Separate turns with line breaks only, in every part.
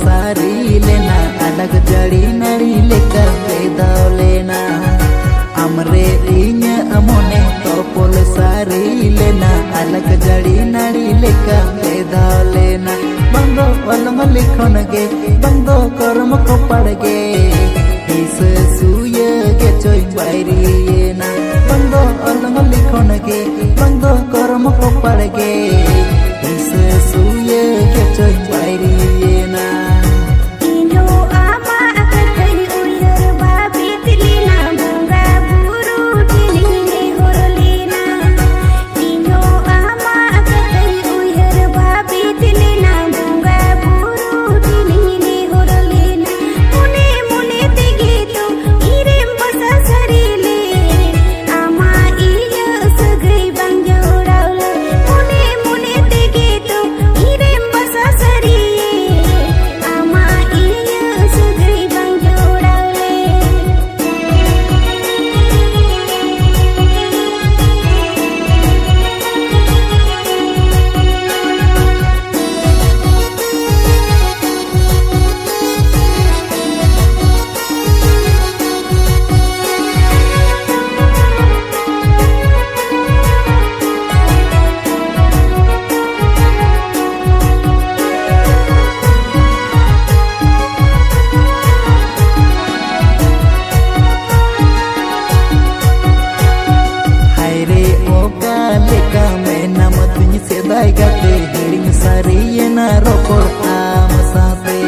सारी लेना अलग जड़ी नड़ी लेकर बेदाव लेना हमरे इन अमोने तोपोल सारी लेना अलग जड़ी नड़ी लेकर बेदाव लेना बंदो अलम लिखन गे बंदो कर्म को पड़ गे इस सूय के चोई बायरी ना बंदो अलम लिखन गे बंदो कर्म को पड़ गे इस सूय के चोई बायरी ना गते हिड़िंग सारी ना रोकोड़ आम साथे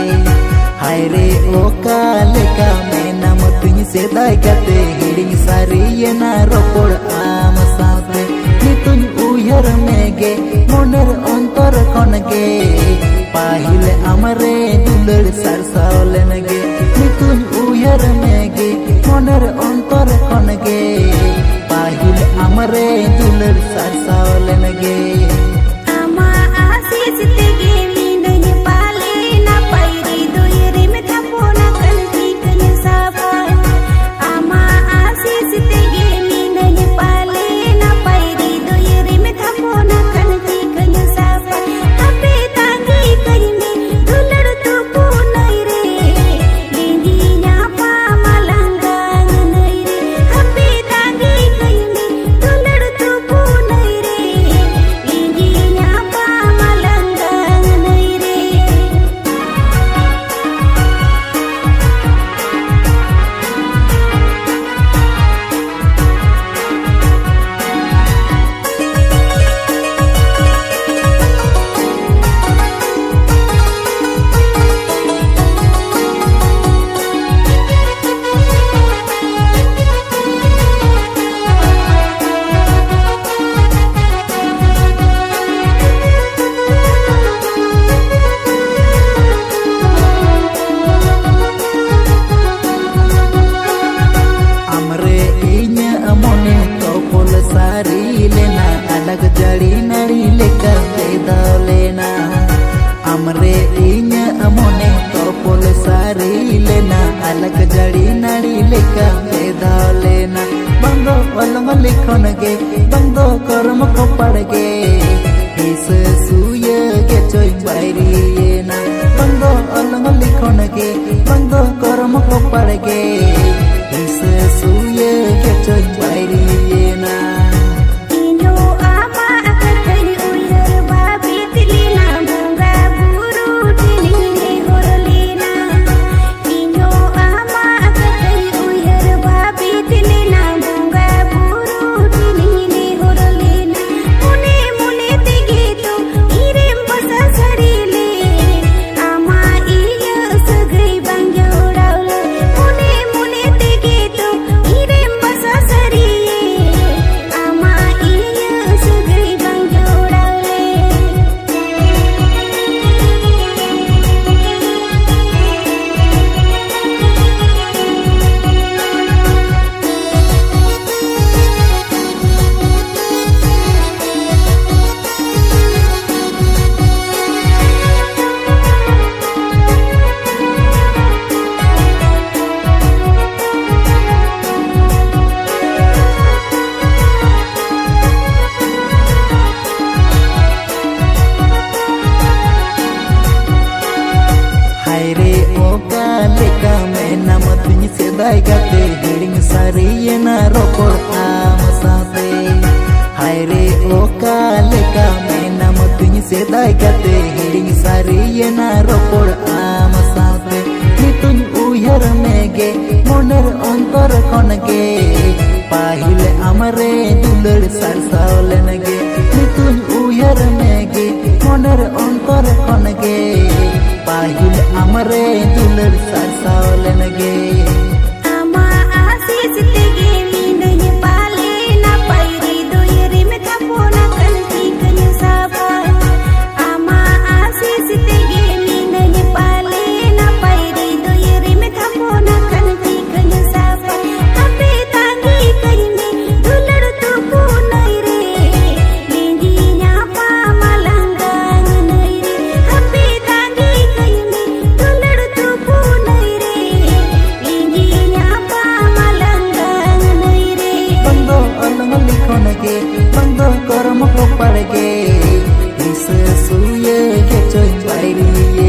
हाय रे ओका लेका मैं नाम तुझ से दाई गते हिड़िंग सारी ना रोकोड़ आम साथे नी तुझ उयर में गे मोनर अंतर खन गे पाहिले अमरे दुलड़ सरसावलन गे नी तुझ उयर में गे मोनर अंतर खन गे पाहिले अमरे दुलड़ सरसावलन गे सारी लेना अलग जड़ी नड़ी लेकर बेदाव लेना हमरे इन अमोने तोपोल सारी लेना अलग जड़ी नड़ी लेकर बेदाव लेना बंदो अलम लिखन गे बंदो कर्म को पड़ गे इस सूय के चोई बायरी ना बंदो अलम लिखन गे बंदो कर्म को पड़ गे इस सूय के चोई बायरी ना
मुने
leka mena matunya sedai gate hiring sari na rokor amasate haire oka leka mena matunya sedai gate hiring sari na rokor amasate nituny uyar mege moner ontor konge pahile amare dulur sarsaolenege nituny uyar mege moner ontor konge pahile amare dulur sarsaolenege
ama asis tege minanya pale na pairi doyere me thapona kanti kanya saba ama asis tege minanya pale na pairi doyere me thapona kanti kanya saba ape tangi kaine dulur tu punai re lingi nya pa malangang nai re ape tangi kaine dulur tu punai re lingi nya pa malangang nai re
bando alang likhonage bando karma ko padge is suye ke choy pairi